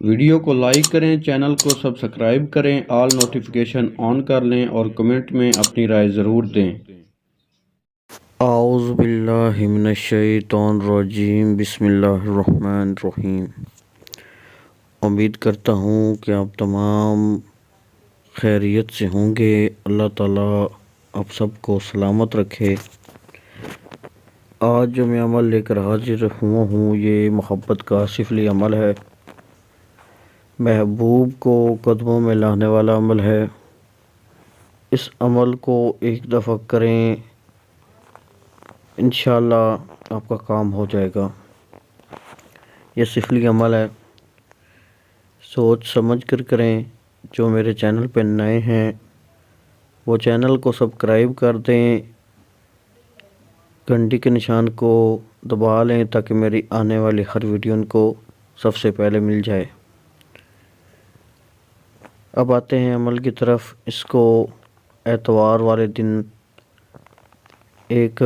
Video کو like کریں، channel کو سبسکرائب کریں، آل نوٹیفیکیشن آن کر لیں اور کمنٹ میں اپنی رائے ضرور دیں۔ اعوذ باللہ من الشیطان الرجیم، بسم اللہ الرحمن الرحیم۔ امید کرتا ہوں کہ آپ تمام خیریت سے ہوں گے۔ اللہ تعالیٰ آپ سب کو سلامت رکھے۔ آج جو میں عمل لے کر حاضر ہوا ہوں یہ محبت کا سفلی عمل ہے، محبوب کو قدموں میں لانے والا عمل ہے۔ اس عمل کو ایک دفعہ کریں، انشاءاللہ آپ کا کام ہو جائے گا۔ یہ سفلی عمل ہے، سوچ سمجھ کر کریں۔ جو میرے چینل پہ نئے ہیں وہ چینل کو سبسکرائب کر دیں، گھنٹی کے نشان کو دبا لیں تاکہ میری آنے والی ہر ویڈیو ان کو سب سے پہلے مل جائے۔ اب آتے ہیں عمل کی طرف۔ اس کو اتوار والے دن ایک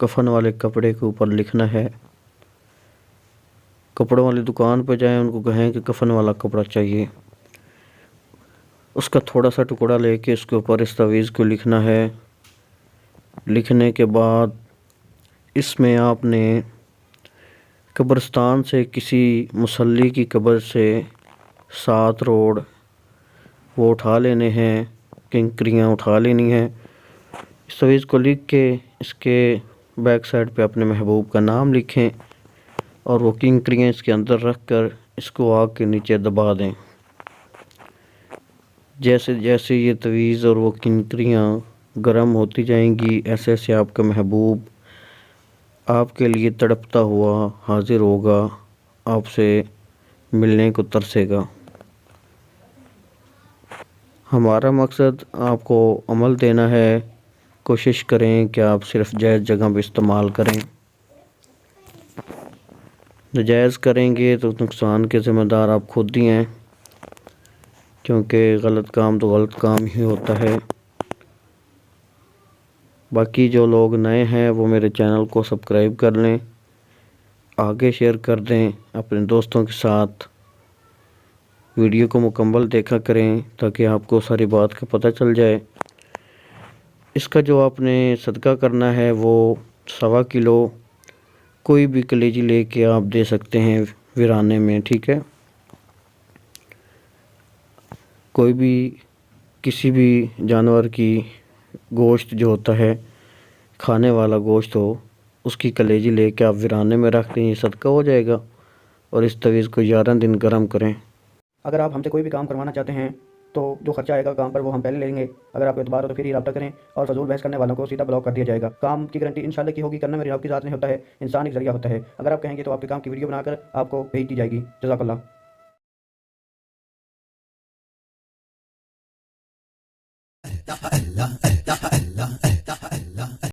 کفن والے کپڑے کے اوپر لکھنا ہے۔ کپڑوں والی دکان پہ جائیں، ان کو کہیں کہ کفن والا کپڑا چاہیے۔ اس کا تھوڑا سا ٹکڑا لے کے اس کے اوپر اس تعویذ کو لکھنا ہے۔ لکھنے کے بعد اس میں آپ نے قبرستان سے کسی مصلی کی قبر سے 7 روڑ وہ اٹھا لینے ہیں، کنکریاں اٹھا لینی ہیں۔ اس تعویذ کو لکھ کے اس کے بیک سائڈ پہ اپنے محبوب کا نام لکھیں اور وہ کنکریاں اس کے اندر رکھ کر اس کو آگ کے نیچے دبا دیں۔ جیسے جیسے یہ تعویذ اور وہ کنکریاں گرم ہوتی جائیں گی، ایسے ایسے آپ کا محبوب آپ کے لیے تڑپتا ہوا حاضر ہوگا، آپ سے ملنے کو ترسے گا۔ ہمارا مقصد آپ کو عمل دینا ہے۔ کوشش کریں کہ آپ صرف جائز جگہ پہ استعمال کریں۔ ناجائز کریں گے تو نقصان کے ذمہ دار آپ خود ہی ہیں، کیونکہ غلط کام تو غلط کام ہی ہوتا ہے۔ باقی جو لوگ نئے ہیں وہ میرے چینل کو سبسکرائب کر لیں، آگے شیئر کر دیں اپنے دوستوں کے ساتھ۔ ویڈیو کو مکمل دیکھا کریں تاکہ آپ کو ساری بات کا پتہ چل جائے۔ اس کا جو آپ نے صدقہ کرنا ہے وہ 1.25 کلو کوئی بھی کلیجی لے کے آپ دے سکتے ہیں ویرانے میں، ٹھیک ہے؟ کوئی بھی کسی بھی جانور کی گوشت جو ہوتا ہے، کھانے والا گوشت ہو، اس کی کلیجی لے کے آپ ویرانے میں رکھ دیں، یہ صدقہ ہو جائے گا۔ اور اس تعویذ کو 11 دن گرم کریں۔ اگر آپ ہم سے کوئی بھی کام کروانا چاہتے ہیں تو جو خرچہ آئے گا کام پر وہ ہم پہلے لیں گے۔ اگر آپ کو اعتبار ہو تو پھر ہی رابطہ کریں، اور فضول بحث کرنے والوں کو سیدھا بلاک کر دیا جائے گا۔ کام کی گارنٹی انشاءاللہ کی ہوگی، کرنا میری آپ کی ذات نہیں ہوتا ہے، انسان ایک ذریعہ ہوتا ہے۔ اگر آپ کہیں گے تو آپ کے کام کی ویڈیو بنا کر آپ کو بھیج دی جائے گی۔ جزاک اللہ۔